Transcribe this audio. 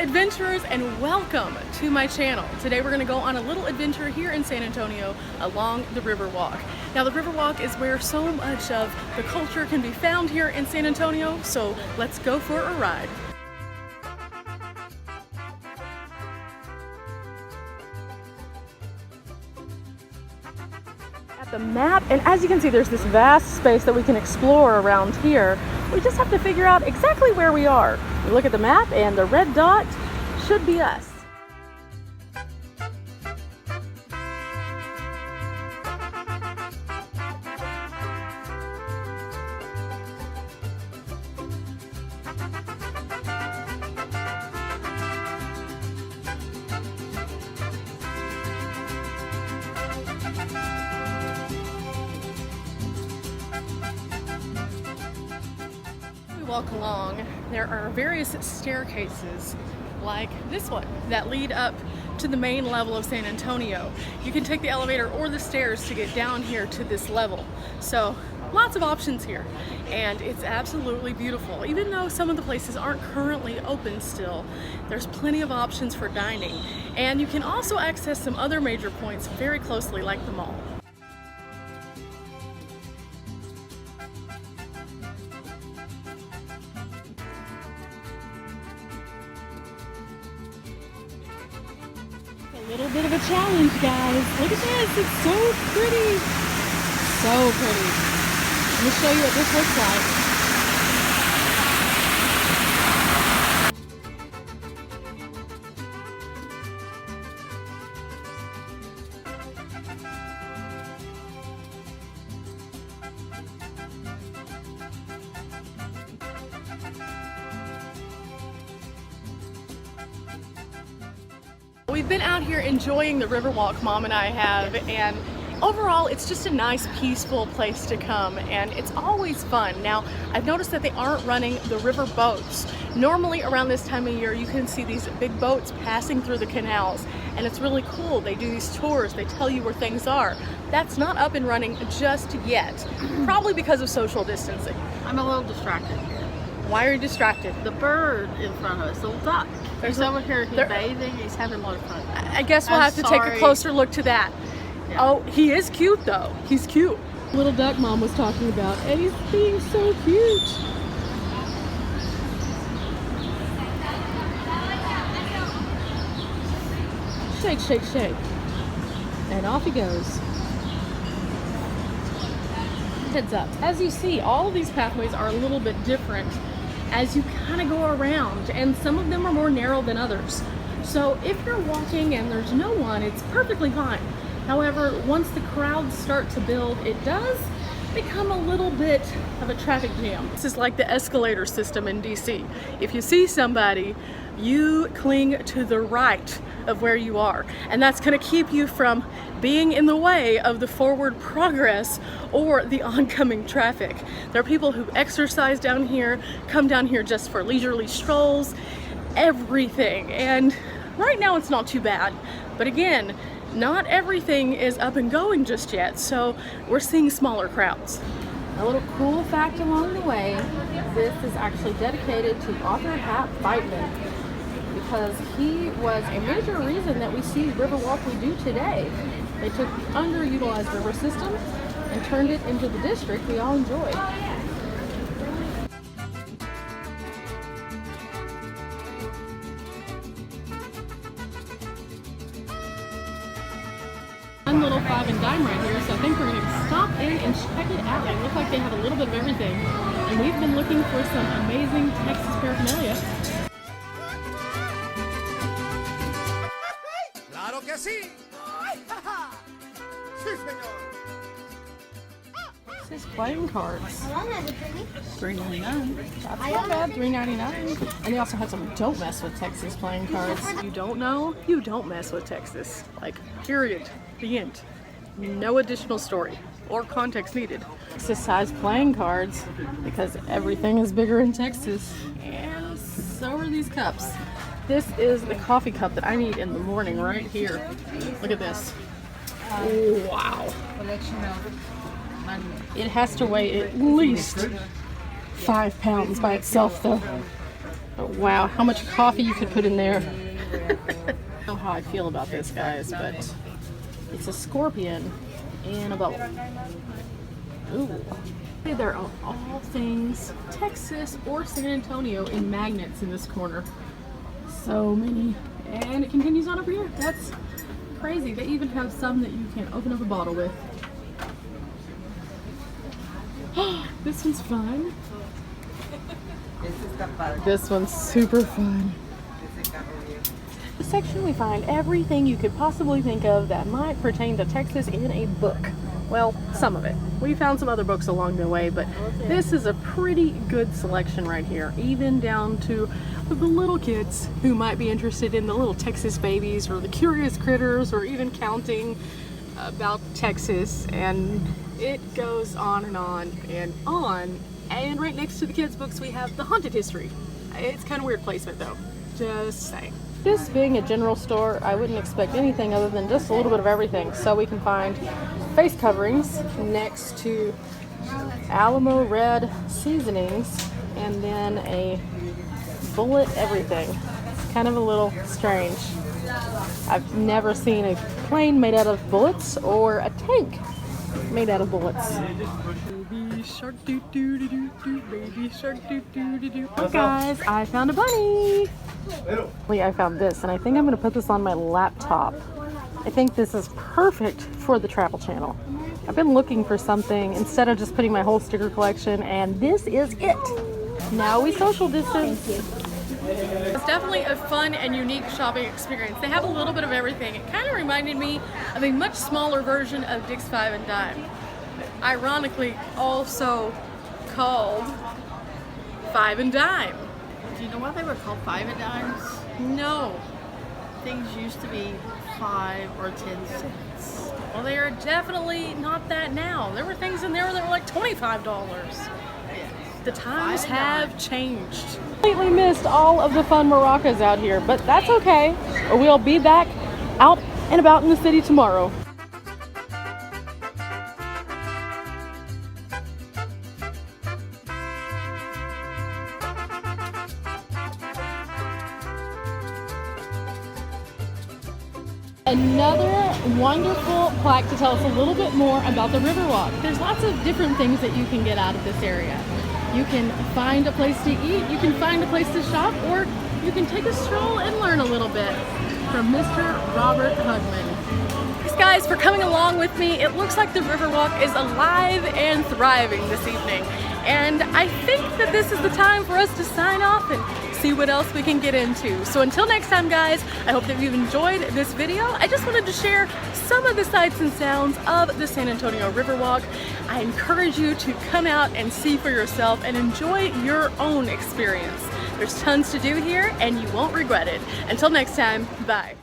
adventurers, and welcome to my channel. Today we're going to go on a little adventure here in San Antonio along the Riverwalk. Now the Riverwalk is where so much of the culture can be found here in San Antonio, so let's go for a ride. At the map, and as you can see, there's this vast space that we can explore around here. We just have to figure out exactly where we are. We look at the map and the red dot should be us. Walk along, there are various staircases like this one that lead up to the main level of San Antonio. You can take the elevator or the stairs to get down here to this level. So lots of options here, and it's absolutely beautiful. Even though some of the places aren't currently open still, there's plenty of options for dining, and you can also access some other major points very closely like the mall. A little bit of a challenge, guys. Look at this, it's so pretty. So pretty. Let me show you what this looks like. We've been out here enjoying the Riverwalk, Mom and I have, and overall it's just a nice peaceful place to come, and it's always fun. Now I've noticed that they aren't running the river boats. Normally around this time of year you can see these big boats passing through the canals, and it's really cool. They do these tours, they tell you where things are. That's not up and running just yet, probably because of social distancing. I'm a little distracted here. Why are you distracted? The bird in front of us, the little duck. He's over here, he's bathing, he's having a lot of fun. I guess we'll have to take a closer look to that. Yeah. Oh, he is cute though. He's cute. Little duck Mom was talking about, and he's being so cute. Shake, shake, shake. And off he goes. Heads up. As you see, all of these pathways are a little bit different as you kind of go around, and some of them are more narrow than others. So if you're walking and there's no one, it's perfectly fine. However, once the crowds start to build, it does become a little bit of a traffic jam. This is like the escalator system in DC. If you see somebody, you cling to the right of where you are, and that's going to keep you from being in the way of the forward progress or the oncoming traffic. There are people who exercise down here, come down here just for leisurely strolls, everything, and right now it's not too bad. But again, not everything is up and going just yet, so we're seeing smaller crowds. A little cool fact along the way, this is actually dedicated to author Hap Feitman, because he was a major reason that we see Riverwalk we do today. They took the underutilized river system and turned it into the district we all enjoy. One little five and dime right here, so I think we're going to stop in and check it out. It looks like they have a little bit of everything, and we've been looking for some amazing Texas paraphernalia. Claro que sí. Sí, señor. This is playing cards. $3.99. That's not bad. $3.99. And they also have some don't mess with Texas playing cards. You don't know? You don't mess with Texas. Like, period. The end. No additional story or context needed. Texas size playing cards because everything is bigger in Texas. And so are these cups. This is the coffee cup that I need in the morning right here. Look at this. Wow. It has to weigh at least 5 pounds by itself though. Oh, wow, how much coffee you could put in there. I don't know how I feel about this, guys, but it's a scorpion in a bowl. Ooh. There are all things Texas or San Antonio in magnets in this corner. So many. And it continues on over here. That's crazy. They even have some that you can open up a bottle with. This one's fun. This one's super fun. This section we find everything you could possibly think of that might pertain to Texas in a book. Well, some of it. We found some other books along the way, but this is a pretty good selection right here, even down to the little kids who might be interested in the little Texas babies or the curious critters or even counting about Texas, and it goes on and on and on. And right next to the kids' books we have the haunted history. It's kind of weird placement though, just saying. This being a general store, I wouldn't expect anything other than just a little bit of everything. So we can find face coverings next to Alamo red seasonings and then a bullet everything. It's kind of a little strange. I've never seen a plane made out of bullets or a tank made out of bullets. Baby shark doo doo doo doo doo, baby shark doo doo doo doo. Look guys, I found a bunny. I found this and I think I'm gonna put this on my laptop. I think this is perfect for the Travel Channel. I've been looking for something instead of just putting my whole sticker collection, and this is it. Now we social distance. It's definitely a fun and unique shopping experience. They have a little bit of everything. It kind of reminded me of a much smaller version of Dick's Five and Dime. Ironically, also called Five and Dime. Do you know why they were called 5 and dimes? No. Things used to be 5 or 10 cents. Well, they are definitely not that now. There were things in there that were like $25. Yes. The times have changed. Completely missed all of the fun maracas out here, but that's okay. We'll be back out and about in the city tomorrow. Another wonderful plaque to tell us a little bit more about the Riverwalk. There's lots of different things that you can get out of this area. You can find a place to eat, you can find a place to shop, or you can take a stroll and learn a little bit from Mr. Robert Hugman. Thanks guys for coming along with me. It looks like the Riverwalk is alive and thriving this evening. And I think that this is the time for us to sign off and see what else we can get into. So until next time guys, I hope that you've enjoyed this video. I just wanted to share some of the sights and sounds of the San Antonio Riverwalk. I encourage you to come out and see for yourself and enjoy your own experience. There's tons to do here and you won't regret it. Until next time, bye.